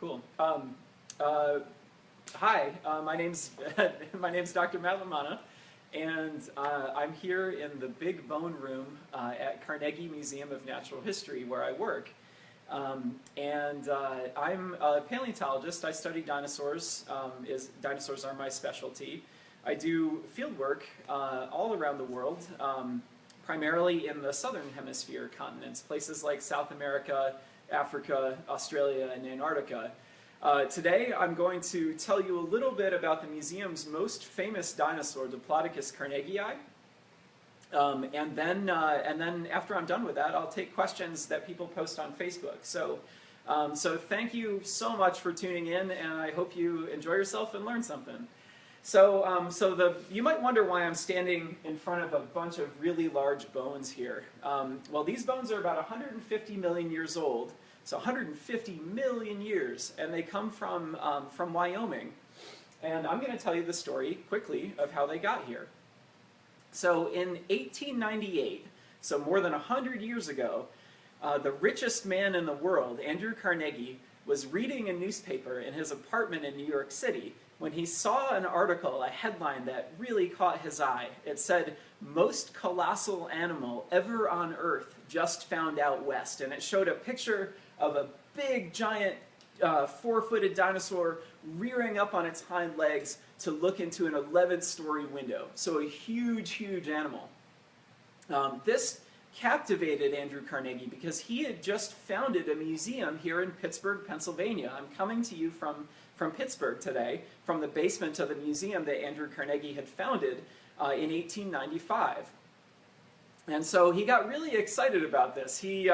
cool. Hi, my name's my name's Dr. Matt Lamanna, and I'm here in the big bone room at Carnegie Museum of Natural History, where I work. I'm a paleontologist. I study dinosaurs. Dinosaurs are my specialty. I do field work all around the world, primarily in the southern hemisphere continents, places like South America, Africa, Australia, and Antarctica. Today I'm going to tell you a little bit about the museum's most famous dinosaur, Diplodocus carnegii. And then after I'm done with that, I'll take questions that people post on Facebook. So thank you so much for tuning in, and I hope you enjoy yourself and learn something. You might wonder why I'm standing in front of a bunch of really large bones here. Well, these bones are about 150 million years old, so 150 million years, and they come from Wyoming. And I'm going to tell you the story quickly of how they got here. So in 1898, so more than 100 years ago, the richest man in the world, Andrew Carnegie, was reading a newspaper in his apartment in New York City when he saw an article, a headline that really caught his eye. It said, "Most colossal animal ever on Earth just found out west." And it showed a picture of a big, giant, four-footed dinosaur rearing up on its hind legs to look into an 11-story window. So a huge, huge animal. This captivated Andrew Carnegie because he had just founded a museum here in Pittsburgh, Pennsylvania. I'm coming to you from Pittsburgh today, from the basement of the museum that Andrew Carnegie had founded in 1895. And so he got really excited about this. He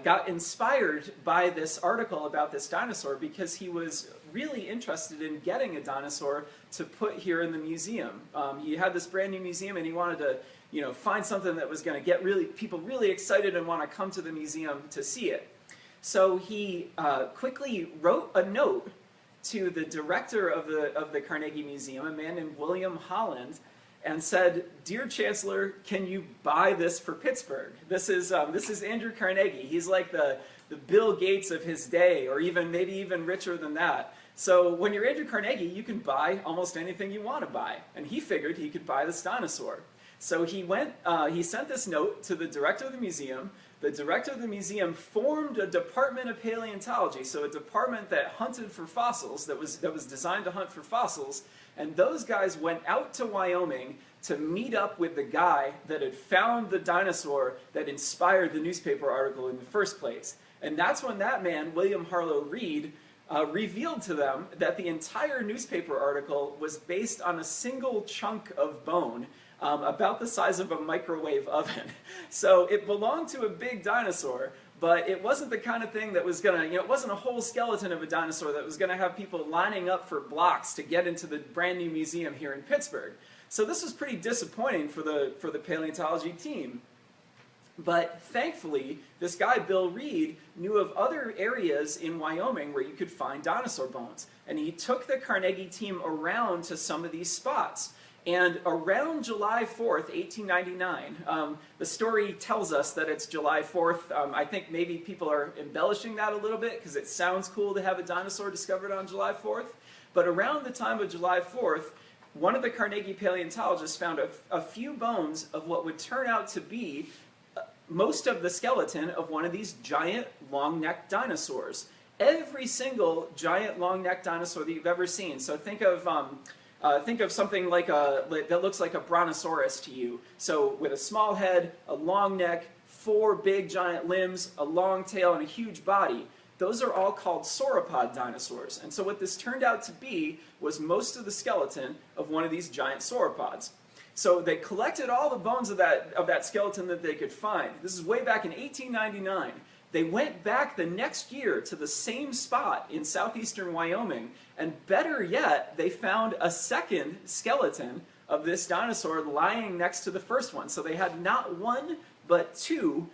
got inspired by this article about this dinosaur because he was really interested in getting a dinosaur to put here in the museum. He had this brand new museum and he wanted to, find something that was going to get people really excited and want to come to the museum to see it. So he quickly wrote a note to the director of the Carnegie Museum, a man named William Holland, and said, "Dear Chancellor, can you buy this for Pittsburgh? This is Andrew Carnegie. He's like the Bill Gates of his day, or maybe even richer than that. So when you're Andrew Carnegie, you can buy almost anything you want to buy." And he figured he could buy this dinosaur. So he sent this note to the director of the museum. The director of the museum formed a department of paleontology, so a department that hunted for fossils, that was designed to hunt for fossils. And those guys went out to Wyoming to meet up with the guy that had found the dinosaur that inspired the newspaper article in the first place. And that's when that man, William Harlow Reed, revealed to them that the entire newspaper article was based on a single chunk of bone, about the size of a microwave oven. So it belonged to a big dinosaur, but it wasn't the kind of thing that was going to, it wasn't a whole skeleton of a dinosaur that was going to have people lining up for blocks to get into the brand new museum here in Pittsburgh. So this was pretty disappointing for the paleontology team. But thankfully, this guy, Bill Reed, knew of other areas in Wyoming where you could find dinosaur bones. And he took the Carnegie team around to some of these spots. And around July 4th, 1899, the story tells us that it's July 4th. I think maybe people are embellishing that a little bit because it sounds cool to have a dinosaur discovered on July 4th. But around the time of July 4th, one of the Carnegie paleontologists found a few bones of what would turn out to be most of the skeleton of one of these giant long-necked dinosaurs. Every single giant long-necked dinosaur that you've ever seen. So think of something like that looks like a brontosaurus to you. So with a small head, a long neck, 4 big giant limbs, a long tail, and a huge body. Those are all called sauropod dinosaurs. And so what this turned out to be was most of the skeleton of one of these giant sauropods. So they collected all the bones of that skeleton that they could find. This is way back in 1899. They went back the next year to the same spot in southeastern Wyoming, and better yet, they found a second skeleton of this dinosaur lying next to the first one. So they had not one, but 2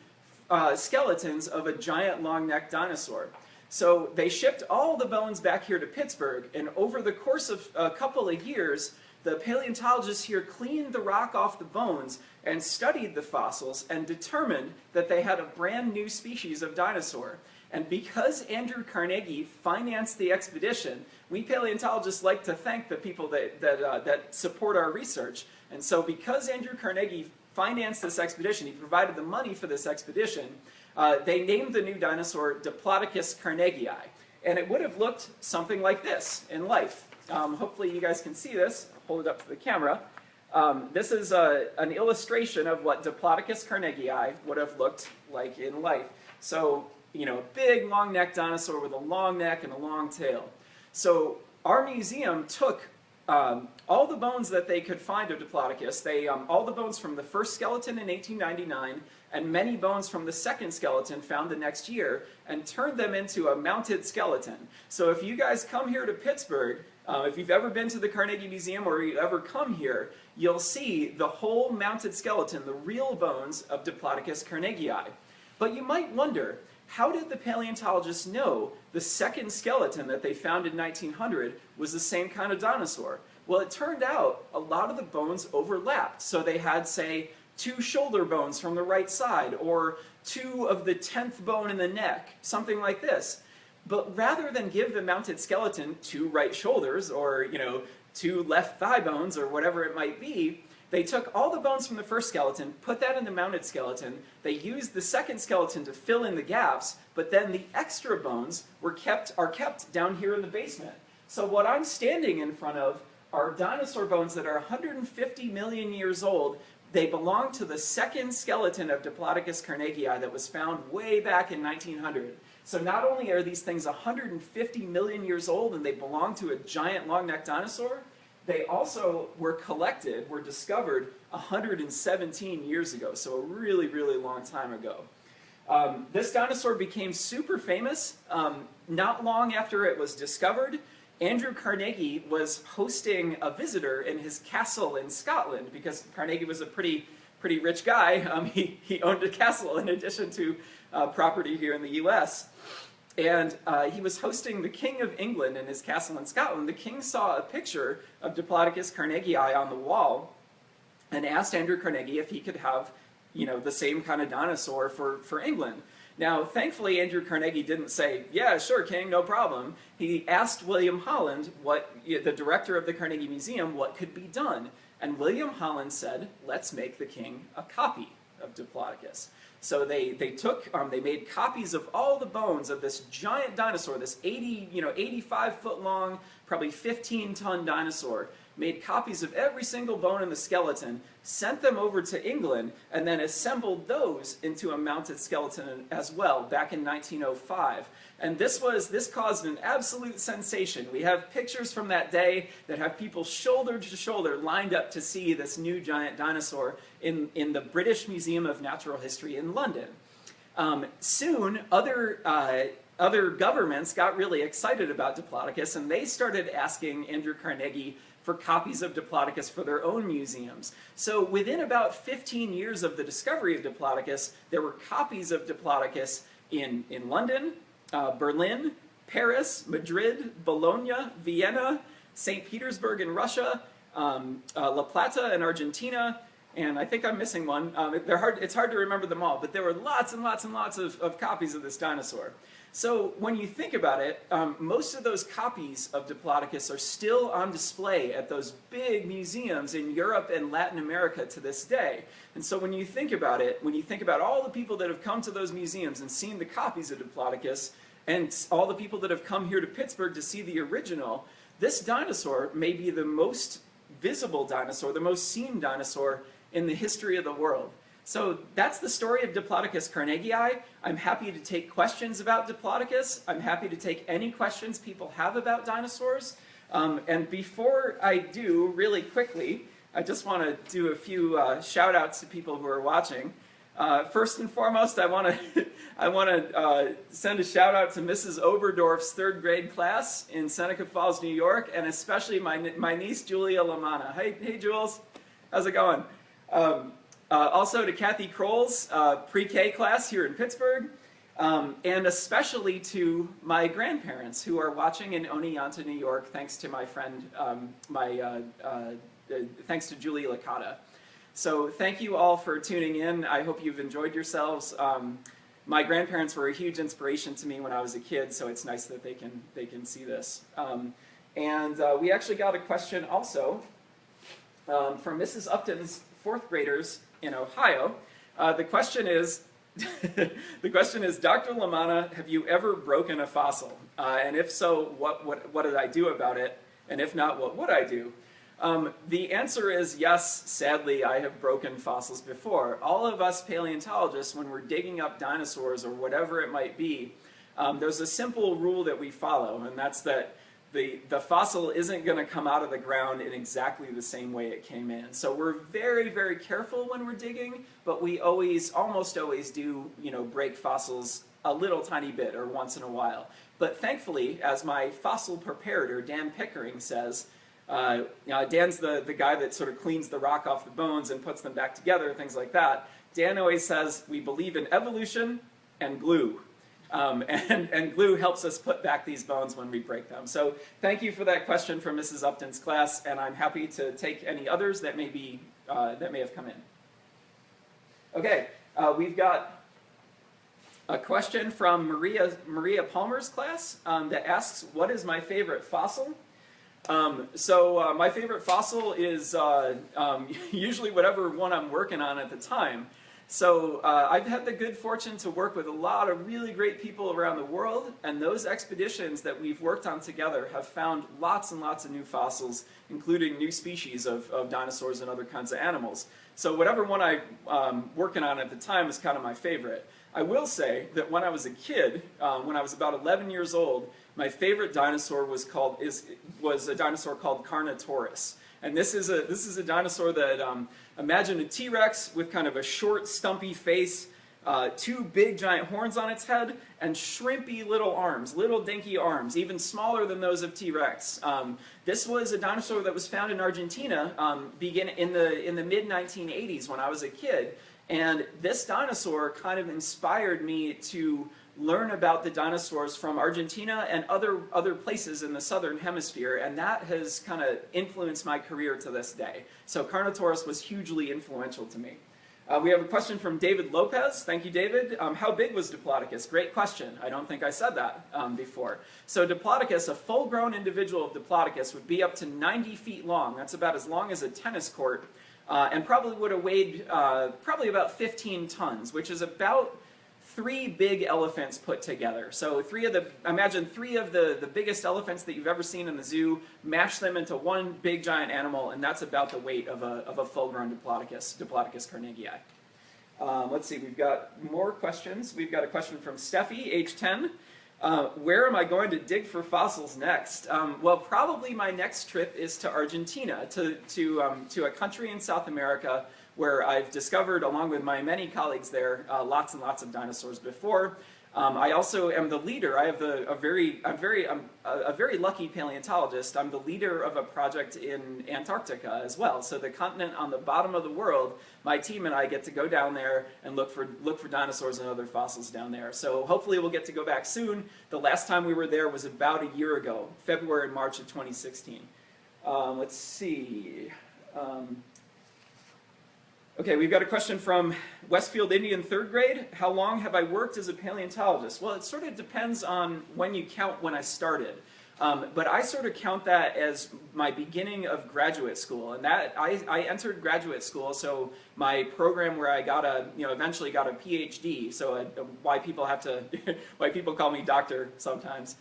skeletons of a giant long-necked dinosaur. So they shipped all the bones back here to Pittsburgh, and over the course of a couple of years, the paleontologists here cleaned the rock off the bones and studied the fossils and determined that they had a brand new species of dinosaur. And because Andrew Carnegie financed the expedition, we paleontologists like to thank the people that support our research. And so because Andrew Carnegie financed this expedition, he provided the money for this expedition, they named the new dinosaur Diplodocus carnegii. And it would have looked something like this in life. Hopefully you guys can see this. I'll hold it up to the camera. This is an illustration of what Diplodocus carnegii would have looked like in life. So, you know, big long-necked dinosaur with a long neck and a long tail. So our museum took all the bones that they could find of Diplodocus, all the bones from the first skeleton in 1899 and many bones from the second skeleton found the next year, and turned them into a mounted skeleton. So if you guys come here to Pittsburgh, if you've ever been to the Carnegie Museum or you ever come here, you'll see the whole mounted skeleton, the real bones of Diplodocus carnegii. But you might wonder, how did the paleontologists know the second skeleton that they found in 1900 was the same kind of dinosaur? Well, it turned out a lot of the bones overlapped. So they had, say, 2 shoulder bones from the right side, or 2 of the 10th bone in the neck, something like this. But rather than give the mounted skeleton 2 right shoulders, or, you know, 2 left thigh bones, or whatever it might be, they took all the bones from the first skeleton, put that in the mounted skeleton, they used the second skeleton to fill in the gaps, but then the extra bones are kept down here in the basement. So what I'm standing in front of are dinosaur bones that are 150 million years old. They belong to the second skeleton of Diplodocus carnegii that was found way back in 1900. So not only are these things 150 million years old and they belong to a giant long-necked dinosaur, they also were discovered 117 years ago, so a really, really long time ago. This dinosaur became super famous not long after it was discovered. Andrew Carnegie was hosting a visitor in his castle in Scotland, because Carnegie was a pretty rich guy. He owned a castle in addition to property here in the US. And he was hosting the King of England in his castle in Scotland. The king saw a picture of Diplodocus carnegii on the wall and asked Andrew Carnegie if he could have, you know, the same kind of dinosaur for England. Now, thankfully, Andrew Carnegie didn't say, yeah, sure, King, no problem. He asked William Holland, the director of the Carnegie Museum, what could be done. And William Holland said, let's make the king a copy of Diplodocus. So they made copies of all the bones of this giant dinosaur, this 85-foot long, probably 15-ton dinosaur, made copies of every single bone in the skeleton, sent them over to England, and then assembled those into a mounted skeleton as well back in 1905. And this caused an absolute sensation. We have pictures from that day that have people shoulder to shoulder lined up to see this new giant dinosaur in the British Museum of Natural History in London. Soon, other governments got really excited about Diplodocus, and they started asking Andrew Carnegie for copies of Diplodocus for their own museums. So within about 15 years of the discovery of Diplodocus, there were copies of Diplodocus in London, Berlin, Paris, Madrid, Bologna, Vienna, St. Petersburg in Russia, La Plata in Argentina, and I think I'm missing one. It's hard to remember them all, but there were lots and lots and lots of copies of this dinosaur. So when you think about it, most of those copies of Diplodocus are still on display at those big museums in Europe and Latin America to this day. And so when you think about it, when you think about all the people that have come to those museums and seen the copies of Diplodocus, and all the people that have come here to Pittsburgh to see the original, this dinosaur may be the most visible dinosaur, the most seen dinosaur in the history of the world. So that's the story of Diplodocus carnegii. I'm happy to take questions about Diplodocus. I'm happy to take any questions people have about dinosaurs. And before I do, really quickly, I just want to do a few shout-outs to people who are watching. First and foremost, I want to send a shout-out to Mrs. Oberdorf's 3rd grade class in Seneca Falls, New York, and especially my niece, Julia Lamanna. Hey, Jules. How's it going? Also to Kathy Kroll's pre-K class here in Pittsburgh. And especially to my grandparents who are watching in Oneonta, New York, thanks to my friend, thanks to Julie Licata. So thank you all for tuning in. I hope you've enjoyed yourselves. My grandparents were a huge inspiration to me when I was a kid, so it's nice that they can see this. And we actually got a question also from Mrs. Upton's fourth graders in Ohio. The question is, Dr. Lamanna, have you ever broken a fossil? And if so, what did I do about it? And if not, what would I do? The answer is yes, sadly, I have broken fossils before. All of us paleontologists, when we're digging up dinosaurs or whatever it might be, there's a simple rule that we follow, and that's that the fossil isn't going to come out of the ground in exactly the same way it came in. So we're very, very careful when we're digging, but we almost always do, break fossils a little tiny bit or once in a while. But thankfully, as my fossil preparator, Dan Pickering, says, Dan's the guy that sort of cleans the rock off the bones and puts them back together, things like that. Dan always says, we believe in evolution and glue. And glue helps us put back these bones when we break them. So thank you for that question from Mrs. Upton's class, and I'm happy to take any others that may have come in. Okay, we've got a question from Maria Palmer's class that asks, what is my favorite fossil? My favorite fossil is usually whatever one I'm working on at the time. So I've had the good fortune to work with a lot of really great people around the world, and those expeditions that we've worked on together have found lots and lots of new fossils, including new species of dinosaurs and other kinds of animals. So whatever one I'm working on at the time is kind of my favorite. I will say that when I was a kid, when I was about 11 years old, my favorite dinosaur was a dinosaur called Carnotaurus. And this is a dinosaur that, imagine a T-Rex with kind of a short, stumpy face, two big giant horns on its head, and shrimpy little arms, little dinky arms, even smaller than those of T-Rex. This was a dinosaur that was found in Argentina in the mid-1980s when I was a kid. And this dinosaur kind of inspired me to learn about the dinosaurs from Argentina and other places in the southern hemisphere, and that has kind of influenced my career to this day. So Carnotaurus was hugely influential to me. We have a question from David Lopez. Thank you, David. How big was Diplodocus? Great question. I don't think I said that before. So Diplodocus, a full-grown individual of Diplodocus, would be up to 90 feet long. That's about as long as a tennis court, and probably would have weighed probably about 15 tons, which is about 3 big elephants put together. So imagine three of the biggest elephants that you've ever seen in the zoo, mash them into one big giant animal, and that's about the weight of a full-grown Diplodocus carnegii. Let's see, we've got more questions. We've got a question from Steffi, age 10. Where am I going to dig for fossils next? Well, probably my next trip is to Argentina, to a country in South America where I've discovered, along with my many colleagues there, lots and lots of dinosaurs before. I also am the leader. I have a very lucky paleontologist. I'm the leader of a project in Antarctica as well. So the continent on the bottom of the world, my team and I get to go down there and look for dinosaurs and other fossils down there. So hopefully we'll get to go back soon. The last time we were there was about a year ago, February and March of 2016. Let's see. Okay, we've got a question from Westfield Indian 3rd grade. How long have I worked as a paleontologist? Well, it sort of depends on when you count when I started. But I sort of count that as my beginning of graduate school. And that I entered graduate school, so my program where I eventually got a PhD, so why people call me doctor sometimes.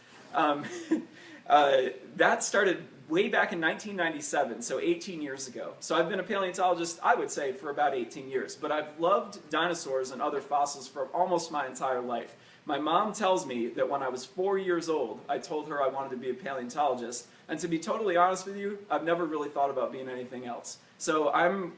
That started way back in 1997, so 18 years ago. So I've been a paleontologist, I would say, for about 18 years. But I've loved dinosaurs and other fossils for almost my entire life. My mom tells me that when I was 4 years old, I told her I wanted to be a paleontologist. And to be totally honest with you, I've never really thought about being anything else. So I'm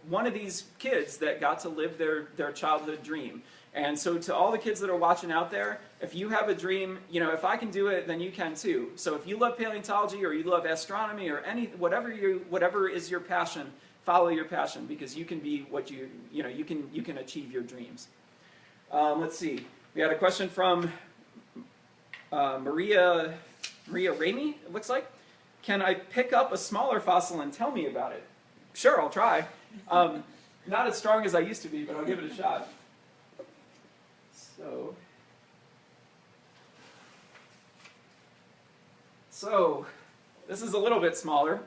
one of these kids that got to live their childhood dream. And so to all the kids that are watching out there, if you have a dream, if I can do it, then you can too. So if you love paleontology or you love astronomy or whatever is your passion, follow your passion, because you can be what you can achieve your dreams. Let's see. We had a question from Maria Ramey, it looks like. Can I pick up a smaller fossil and tell me about it? Sure, I'll try. Not as strong as I used to be, but I'll give it a shot. So this is a little bit smaller.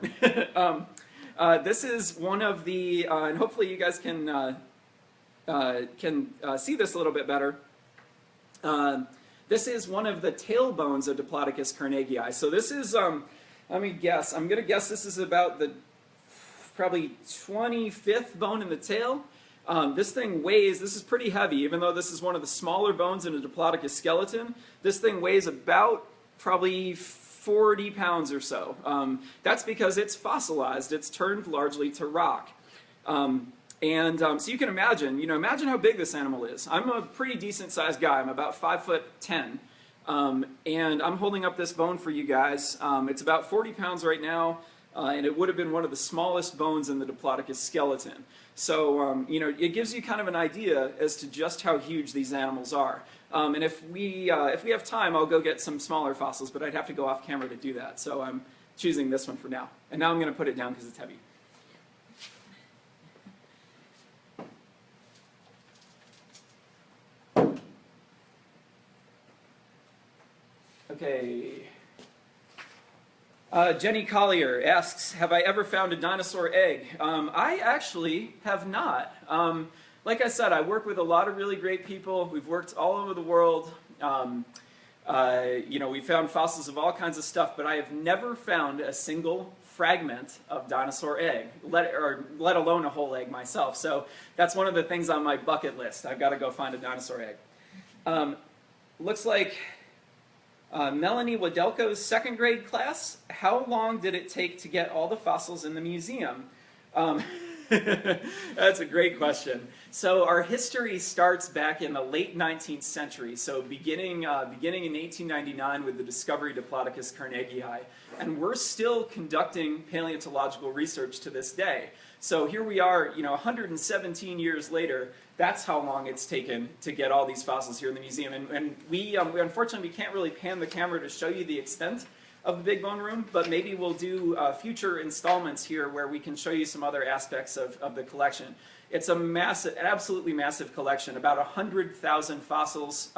This is one of the, and hopefully you guys can see this a little bit better. This is one of the tailbones of Diplodocus carnegii. So this is, let me guess, I'm going to guess this is about the probably 25th bone in the tail. This thing weighs, this is pretty heavy, even though this is one of the smaller bones in a Diplodocus skeleton. This thing weighs about probably 40 pounds or so. That's because it's fossilized. It's turned largely to rock. So you can imagine, imagine how big this animal is. I'm a pretty decent sized guy. I'm about 5'10". And I'm holding up this bone for you guys. It's about 40 pounds right now, and it would have been one of the smallest bones in the Diplodocus skeleton. So, it gives you kind of an idea as to just how huge these animals are. And if we have time, I'll go get some smaller fossils, but I'd have to go off camera to do that. So I'm choosing this one for now. And now I'm going to put it down because it's heavy. Okay. Jenny Collier asks, have I ever found a dinosaur egg? I actually have not. Like I said, I work with a lot of really great people. We've worked all over the world. We found fossils of all kinds of stuff, but I have never found a single fragment of dinosaur egg, let alone a whole egg myself. So that's one of the things on my bucket list. I've got to go find a dinosaur egg. Looks like Melanie Wadelko's second grade class. How long did it take to get all the fossils in the museum? That's a great question. So our history starts back in the late 19th century, so beginning in 1899 with the discovery of Diplodocus carnegii, and we're still conducting paleontological research to this day. So here we are, 117 years later. That's how long it's taken to get all these fossils here in the museum, and we unfortunately we can't really pan the camera to show you the extent of the Big Bone Room, but maybe we'll do future installments here where we can show you some other aspects of the collection. It's a massive, absolutely massive collection, about 100,000 fossils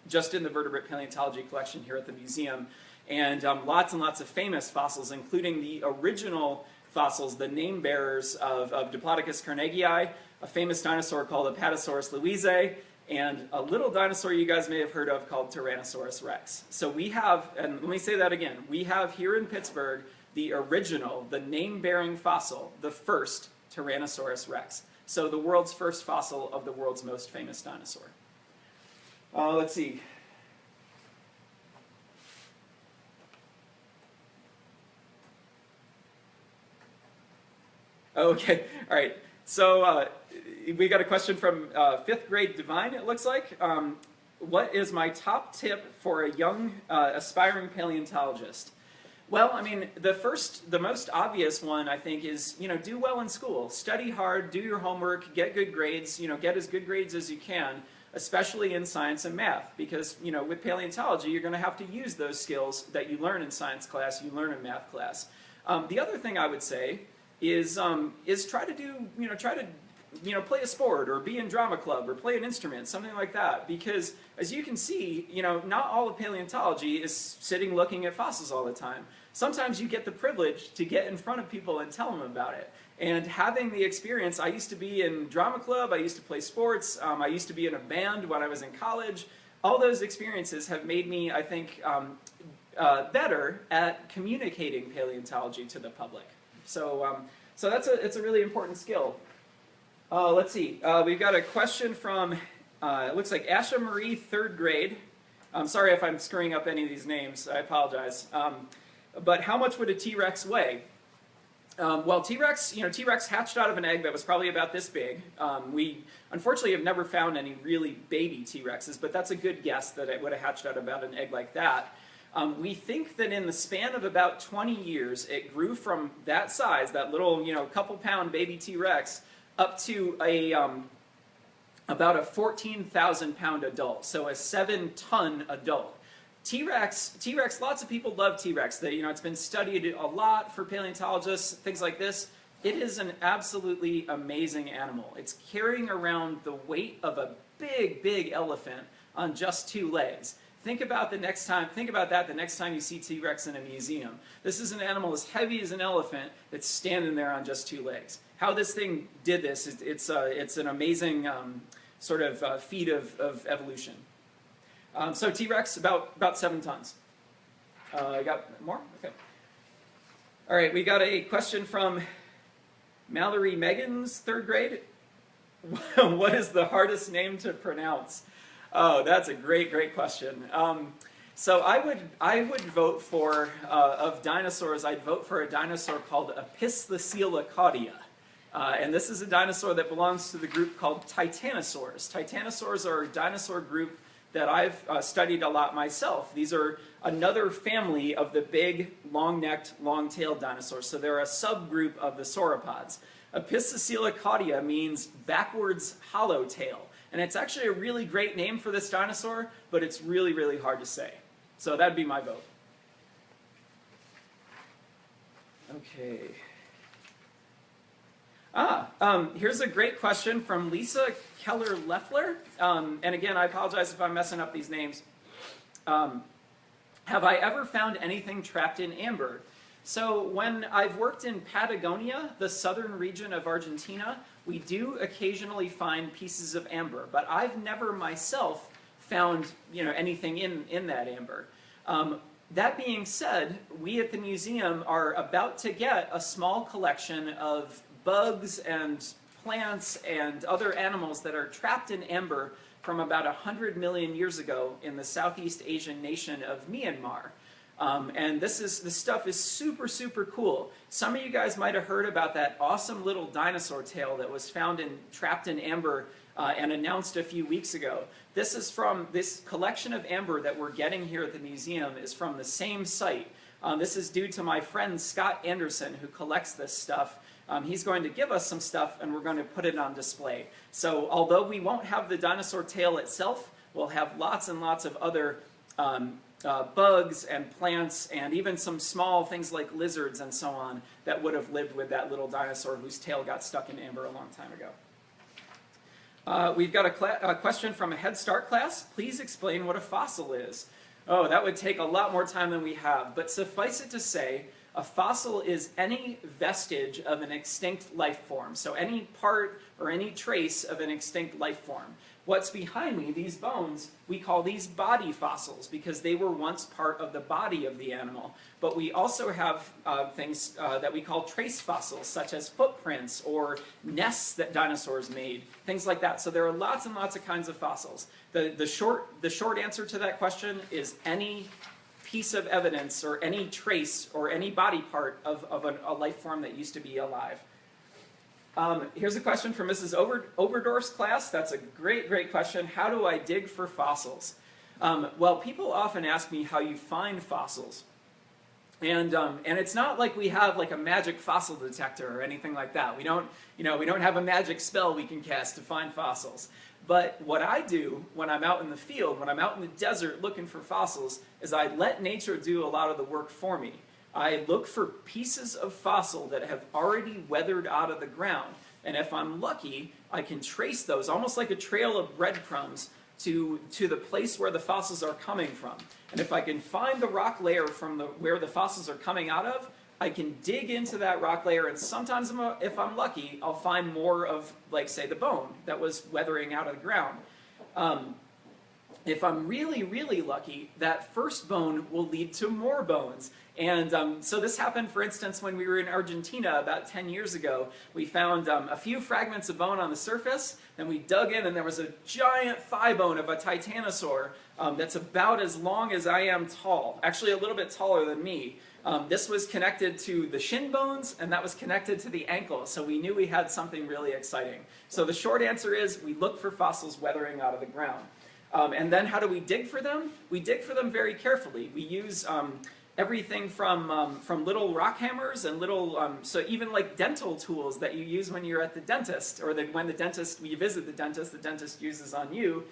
just in the vertebrate paleontology collection here at the museum, and lots and lots of famous fossils, including the original fossils, the name bearers of Diplodocus carnegii, a famous dinosaur called Apatosaurus louisei, and a little dinosaur you guys may have heard of called Tyrannosaurus rex. So we have, and let me say that again, we have here in Pittsburgh the original, the name-bearing fossil, the first Tyrannosaurus rex. So the world's first fossil of the world's most famous dinosaur. Let's see. Okay, all right. So we got a question from 5th grade Divine, it looks like. What is my top tip for a young aspiring paleontologist? Well, I mean, the most obvious one, I think, is, do well in school. Study hard, do your homework, get good grades, get as good grades as you can, especially in science and math, because, with paleontology, you're going to have to use those skills that you learn in science class, you learn in math class. The other thing I would say is try to play a sport or be in drama club or play an instrument, something like that. Because as you can see, not all of paleontology is sitting looking at fossils all the time. Sometimes you get the privilege to get in front of people and tell them about it. And having the experience, I used to be in drama club, I used to play sports, I used to be in a band when I was in college. All those experiences have made me, I think, better at communicating paleontology to the public. So it's a really important skill. Let's see. We've got a question from, it looks like Asha Marie, 3rd grade. I'm sorry if I'm screwing up any of these names. I apologize. But how much would a T-Rex weigh? Well, T-Rex hatched out of an egg that was probably about this big. We unfortunately have never found any really baby T-Rexes, but that's a good guess that it would have hatched out about an egg like that. We think that in the span of about 20 years, it grew from that size, that little, couple pound baby T-Rex, up to a about a 14,000-pound adult, so a 7-ton adult. T-Rex, lots of people love T-Rex. It's been studied a lot for paleontologists, things like this. It is an absolutely amazing animal. It's carrying around the weight of a big, big elephant on just 2 legs. Think about that the next time you see T-Rex in a museum. This is an animal as heavy as an elephant that's standing there on just 2 legs. How this thing did this, it's an amazing sort of feat of evolution. So T-Rex, about 7 tons. Got more? Okay. All right, we got a question from Mallory Megan's 3rd grade. What is the hardest name to pronounce? Oh, that's a great question. So I would vote for, of dinosaurs, I'd vote for a dinosaur called Episthesiolacaudia. And this is a dinosaur that belongs to the group called Titanosaurs. Titanosaurs are a dinosaur group that I've studied a lot myself. These are another family of the big, long-necked, long-tailed dinosaurs. So they're a subgroup of the sauropods. Episthesiolacaudia means backwards hollow tail. And it's actually a really great name for this dinosaur, but it's really, really hard to say. So that'd be my vote. Okay. Here's a great question from Lisa Keller-Leffler. And again, I apologize if I'm messing up these names. Have I ever found anything trapped in amber? So when I've worked in Patagonia, the southern region of Argentina, we do occasionally find pieces of amber, but I've never myself found anything in that amber. That being said, we at the museum are about to get a small collection of bugs and plants and other animals that are trapped in amber from about 100 million years ago in the Southeast Asian nation of Myanmar. And this stuff is super, super cool. Some of you guys might have heard about that awesome little dinosaur tail that was found trapped in amber and announced a few weeks ago. This collection of amber that we're getting here at the museum is from the same site. This is due to my friend Scott Anderson, who collects this stuff. He's going to give us some stuff and we're going to put it on display. So although we won't have the dinosaur tail itself, we'll have lots and lots of other bugs and plants and even some small things like lizards and so on that would have lived with that little dinosaur whose tail got stuck in amber a long time ago. We've got a question from a Head Start class. Please explain what a fossil is. Oh, that would take a lot more time than we have, but suffice it to say, a fossil is any vestige of an extinct life form, so any part or any trace of an extinct life form. What's behind me, these bones, we call these body fossils because they were once part of the body of the animal. But we also have things that we call trace fossils, such as footprints or nests that dinosaurs made, things like that. So there are lots and lots of kinds of fossils. The short answer to that question is any piece of evidence or any trace or any body part of a life form that used to be alive. Here's a question from Mrs. Oberdorf's class. That's a great question. How do I dig for fossils? Well, people often ask me how you find fossils. And it's not like we have like a magic fossil detector or anything like that. We don't have a magic spell we can cast to find fossils. But what I do when I'm out in the field, when I'm out in the desert looking for fossils, is I let nature do a lot of the work for me. I look for pieces of fossil that have already weathered out of the ground. And if I'm lucky, I can trace those, almost like a trail of breadcrumbs, to the place where the fossils are coming from. And if I can find the rock layer from where the fossils are coming out of, I can dig into that rock layer, and sometimes, if I'm lucky, I'll find more of, like, say, the bone that was weathering out of the ground. If I'm really, really lucky, that first bone will lead to more bones. And so this happened, for instance, when we were in Argentina about 10 years ago. We found a few fragments of bone on the surface, then we dug in, and there was a giant thigh bone of a titanosaur that's about as long as I am tall, actually a little bit taller than me. This was connected to the shin bones, and that was connected to the ankle, so we knew we had something really exciting. So the short answer is we look for fossils weathering out of the ground. And then how do we dig for them? We dig for them very carefully. We use everything from little rock hammers and little, so even like dental tools that you use when you're at the dentist, or when you visit the dentist uses on you.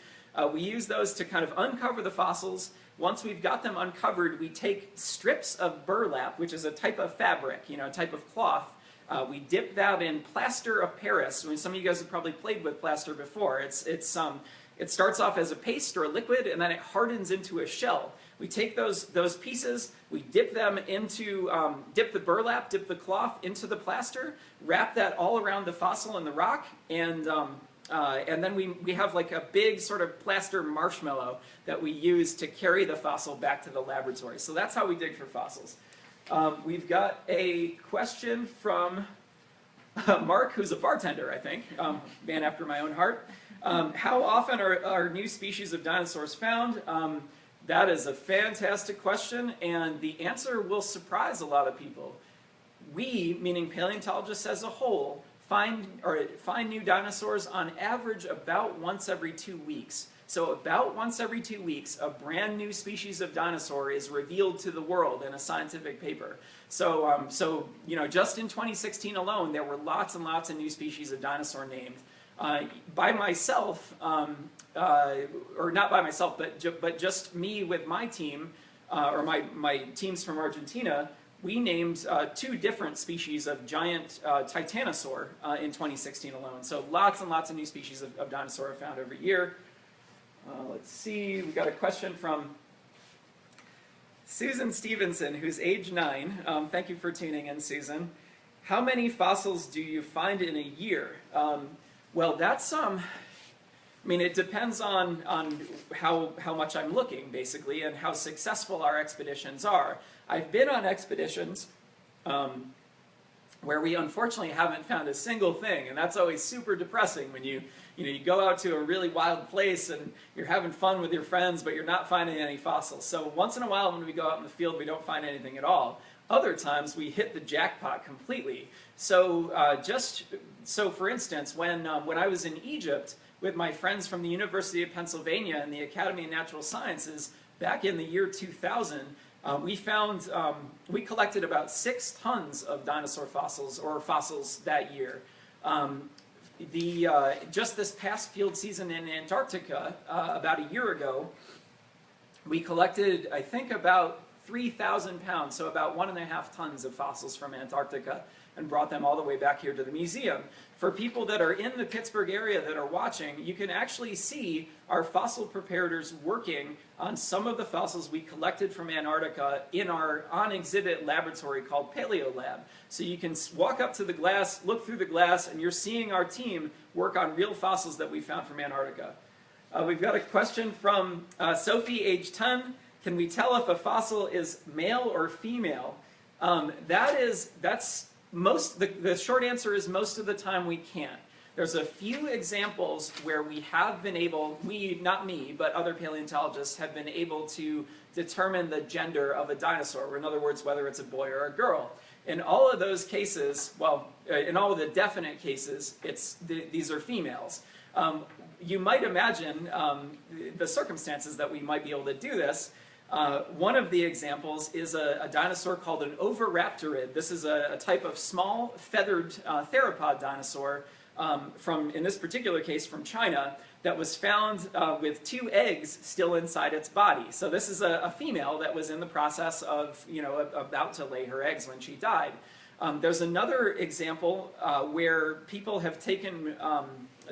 We use those to kind of uncover the fossils. Once we've got them uncovered, we take strips of burlap, which is a type of fabric, a type of cloth. We dip that in plaster of Paris. I mean, some of you guys have probably played with plaster before. It starts off as a paste or a liquid, and then it hardens into a shell. We take those pieces, we dip them into, dip the burlap, dip the cloth into the plaster, wrap that all around the fossil and the rock, and then we have like a big sort of plaster marshmallow that we use to carry the fossil back to the laboratory. So that's how we dig for fossils. We've got a question from Mark, who's a bartender, I think, man after my own heart. How often are new species of dinosaurs found? That is a fantastic question, and the answer will surprise a lot of people. We, meaning paleontologists as a whole, find new dinosaurs on average about once every 2 weeks. So about once every 2 weeks, a brand new species of dinosaur is revealed to the world in a scientific paper. So, just in 2016 alone, there were lots and lots of new species of dinosaur named. By myself, or not by myself, but just me with my team, or my teams from Argentina, we named 2 different species of giant Titanosaur in 2016 alone. So lots and lots of new species of dinosaur are found every year. Let's see, we got a question from Susan Stevenson, who's age 9. Thank you for tuning in, Susan. How many fossils do you find in a year? Well, that's I mean, it depends on how much I'm looking, basically, and how successful our expeditions are. I've been on expeditions where we unfortunately haven't found a single thing, and that's always super depressing when you go out to a really wild place and you're having fun with your friends, but you're not finding any fossils. So once in a while when we go out in the field, we don't find anything at all. Other times we hit the jackpot completely. So for instance, when I was in Egypt with my friends from the University of Pennsylvania and the Academy of Natural Sciences back in the year 2000, we collected about 6 tons of dinosaur fossils, or fossils, that year. Just this past field season in Antarctica, about a year ago, we collected, I think, about 3,000 pounds, so about 1.5 tons of fossils from Antarctica, and brought them all the way back here to the museum. For people that are in the Pittsburgh area that are watching, you can actually see our fossil preparators working on some of the fossils we collected from Antarctica in our on-exhibit laboratory called Paleolab. So you can walk up to the glass, look through the glass, and you're seeing our team work on real fossils that we found from Antarctica. We've got a question from Sophie, age 10. Can we tell if a fossil is male or female? The short answer is most of the time we can't. There's a few examples where we have been able, not me, but other paleontologists have been able to determine the gender of a dinosaur, or in other words, whether it's a boy or a girl. In all of those cases, in all of the definite cases, these are females. You might imagine the circumstances that we might be able to do this. One of the examples is a dinosaur called an oviraptorid. This is a type of small feathered theropod dinosaur in this particular case, from China, that was found with 2 eggs still inside its body. So this is a female that was in the process of, about to lay her eggs when she died. There's another example where people have taken,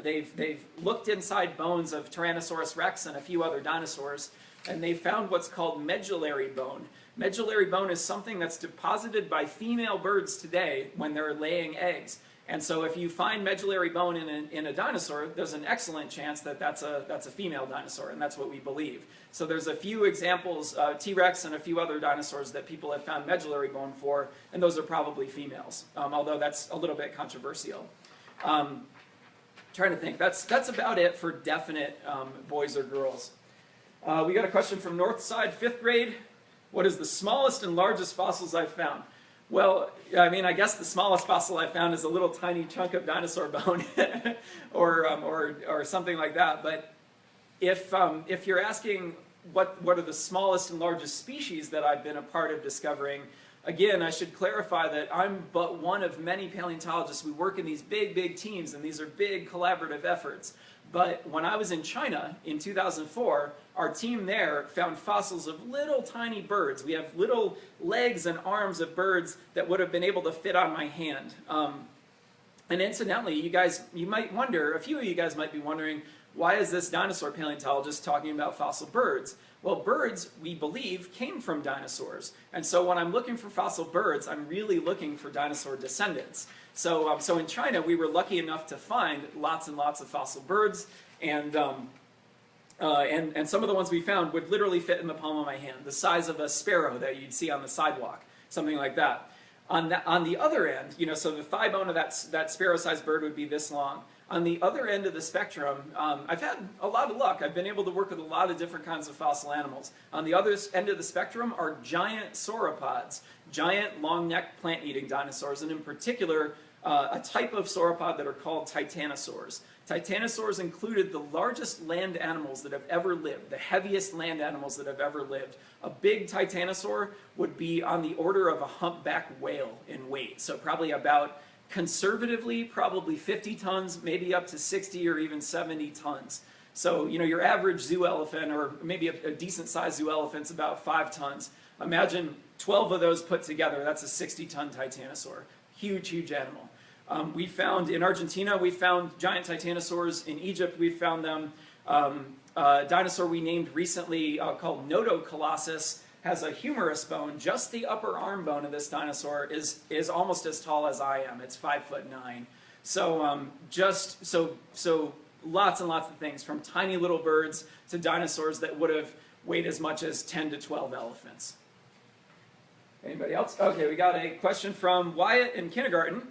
they've looked inside bones of Tyrannosaurus rex and a few other dinosaurs, and they found what's called medullary bone. Medullary bone is something that's deposited by female birds today when they're laying eggs. And so if you find medullary bone in a dinosaur, there's an excellent chance that that's a female dinosaur, and that's what we believe. So there's a few examples, T-Rex and a few other dinosaurs that people have found medullary bone for, and those are probably females, although that's a little bit controversial. Trying to think, that's about it for definite boys or girls. We got a question from Northside, 5th grade. What is the smallest and largest fossils I've found? Well, I mean, I guess the smallest fossil I found is a little tiny chunk of dinosaur bone, or something like that. But if you're asking what are the smallest and largest species that I've been a part of discovering. Again, I should clarify that I'm but one of many paleontologists. We work in these big teams, and these are big collaborative efforts. But when I was in China in 2004, our team there found fossils of little tiny birds. We have little legs and arms of birds that would have been able to fit on my hand. And incidentally, you might wonder, a few of you guys might be wondering, why is this dinosaur paleontologist talking about fossil birds? Well, birds, we believe, came from dinosaurs. And so when I'm looking for fossil birds, I'm really looking for dinosaur descendants. So in China, we were lucky enough to find lots and lots of fossil birds, and some of the ones we found would literally fit in the palm of my hand, the size of a sparrow that you'd see on the sidewalk, something like that. On the other end, so the thigh bone of that sparrow-sized bird would be this long. On the other end of the spectrum, I've had a lot of luck. I've been able to work with a lot of different kinds of fossil animals. On the other end of the spectrum are giant sauropods, giant long-necked plant-eating dinosaurs, and in particular, a type of sauropod that are called titanosaurs. Titanosaurs included the largest land animals that have ever lived, the heaviest land animals that have ever lived. A big titanosaur would be on the order of a humpback whale in weight, so probably about, conservatively, probably 50 tons, maybe up to 60 or even 70 tons. So, your average zoo elephant, or maybe a decent-sized zoo elephant's about 5 tons. Imagine 12 of those put together, that's a 60-ton titanosaur. Huge animal. We found, in Argentina, we found giant titanosaurs. In Egypt, we found them. A dinosaur we named recently called Notocolossus has a humerus bone. Just the upper arm bone of this dinosaur is almost as tall as I am. It's 5'9". So so lots and lots of things, from tiny little birds to dinosaurs that would have weighed as much as 10 to 12 elephants. Anybody else? Okay, we got a question from Wyatt in kindergarten.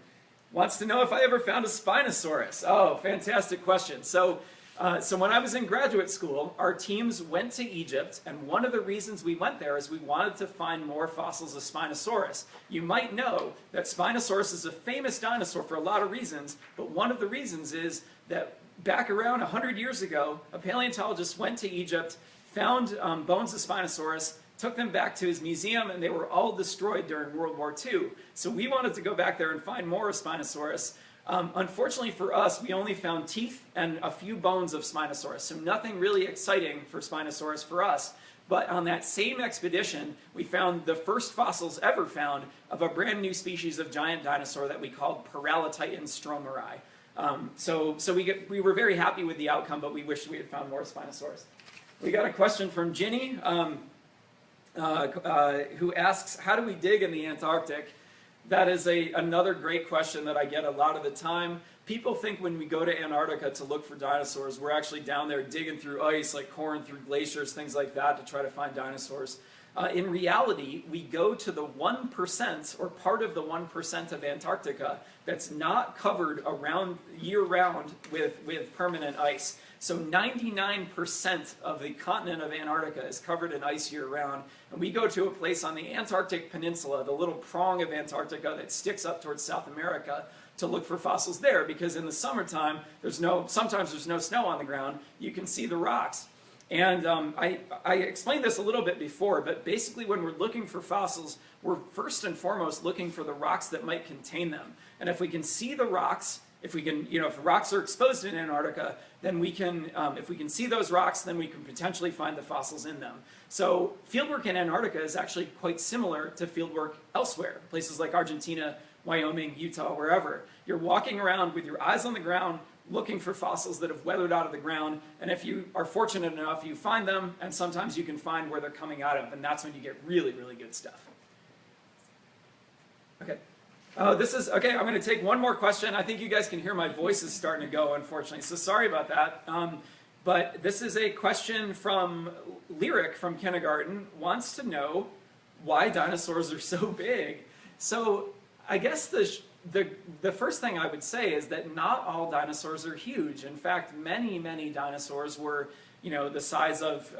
Wants to know if I ever found a Spinosaurus. Oh, fantastic question. So when I was in graduate school, our teams went to Egypt, and one of the reasons we went there is we wanted to find more fossils of Spinosaurus. You might know that Spinosaurus is a famous dinosaur for a lot of reasons, but one of the reasons is that back around 100 years ago, a paleontologist went to Egypt, found bones of Spinosaurus, took them back to his museum, and they were all destroyed during World War II. So we wanted to go back there and find more of Spinosaurus. Unfortunately for us, we only found teeth and a few bones of Spinosaurus, so nothing really exciting for Spinosaurus for us. But on that same expedition, we found the first fossils ever found of a brand new species of giant dinosaur that we called Paralititan stromeri. So we were very happy with the outcome, but we wish we had found more Spinosaurus. We got a question from Ginny, who asks, how do we dig in the Antarctic? That is another great question that I get a lot of the time. People think when we go to Antarctica to look for dinosaurs, we're actually down there digging through ice, like coring through glaciers, things like that, to try to find dinosaurs. In reality, we go to the 1%, or part of the 1% of Antarctica that's not covered year-round with permanent ice. So 99% of the continent of Antarctica is covered in ice year-round. And we go to a place on the Antarctic Peninsula, the little prong of Antarctica that sticks up towards South America, to look for fossils there, because in the summertime, sometimes there's no snow on the ground. You can see the rocks. And I explained this a little bit before, but basically when we're looking for fossils, we're first and foremost looking for the rocks that might contain them. And if we can see the rocks, if rocks are exposed in Antarctica, then we can, if we can see those rocks, then we can potentially find the fossils in them. So fieldwork in Antarctica is actually quite similar to fieldwork elsewhere, places like Argentina, Wyoming, Utah, wherever. You're walking around with your eyes on the ground, looking for fossils that have weathered out of the ground, and if you are fortunate enough, you find them, and sometimes you can find where they're coming out of, and that's when you get really, really good stuff. Okay. Okay, I'm going to take one more question. I think you guys can hear my voice is starting to go, unfortunately, so sorry about that. But this is a question from Lyric from kindergarten, wants to know why dinosaurs are so big. So I guess the first thing I would say is that not all dinosaurs are huge. In fact, many dinosaurs were, the size of,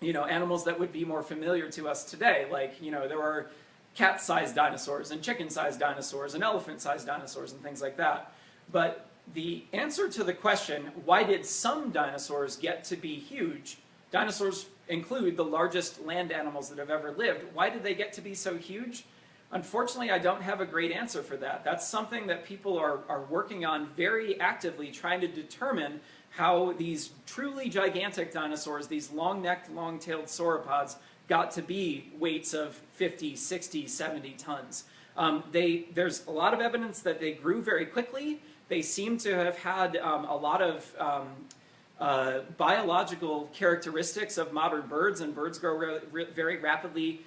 animals that would be more familiar to us today. Like, there were cat-sized dinosaurs and chicken-sized dinosaurs and elephant-sized dinosaurs and things like that. But the answer to the question, why did some dinosaurs get to be huge? Dinosaurs include the largest land animals that have ever lived. Why did they get to be so huge? Unfortunately, I don't have a great answer for that. That's something that people are working on very actively, trying to determine how these truly gigantic dinosaurs, these long-necked, long-tailed sauropods, got to be weights of 50, 60, 70 tons. There's a lot of evidence that they grew very quickly. They seem to have had a lot of biological characteristics of modern birds, and birds grow very rapidly.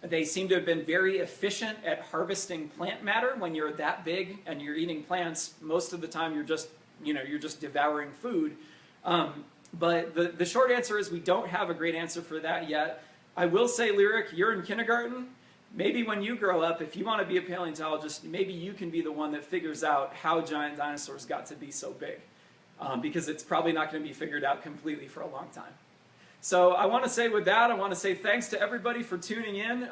They seem to have been very efficient at harvesting plant matter. When you're that big and you're eating plants, most of the time you're just devouring food. But the short answer is we don't have a great answer for that yet. I will say, Lyric, you're in kindergarten. Maybe when you grow up, if you want to be a paleontologist, maybe you can be the one that figures out how giant dinosaurs got to be so big. Because it's probably not going to be figured out completely for a long time. So I want to say with that, I want to say thanks to everybody for tuning in.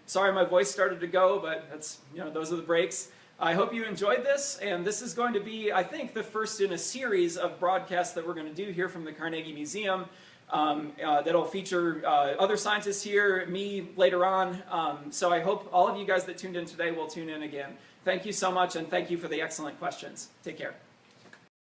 Sorry my voice started to go, but that's, those are the breaks. I hope you enjoyed this, and this is going to be, I think, the first in a series of broadcasts that we're going to do here from the Carnegie Museum that'll feature other scientists here, me later on. So I hope all of you guys that tuned in today will tune in again. Thank you so much, and thank you for the excellent questions. Take care.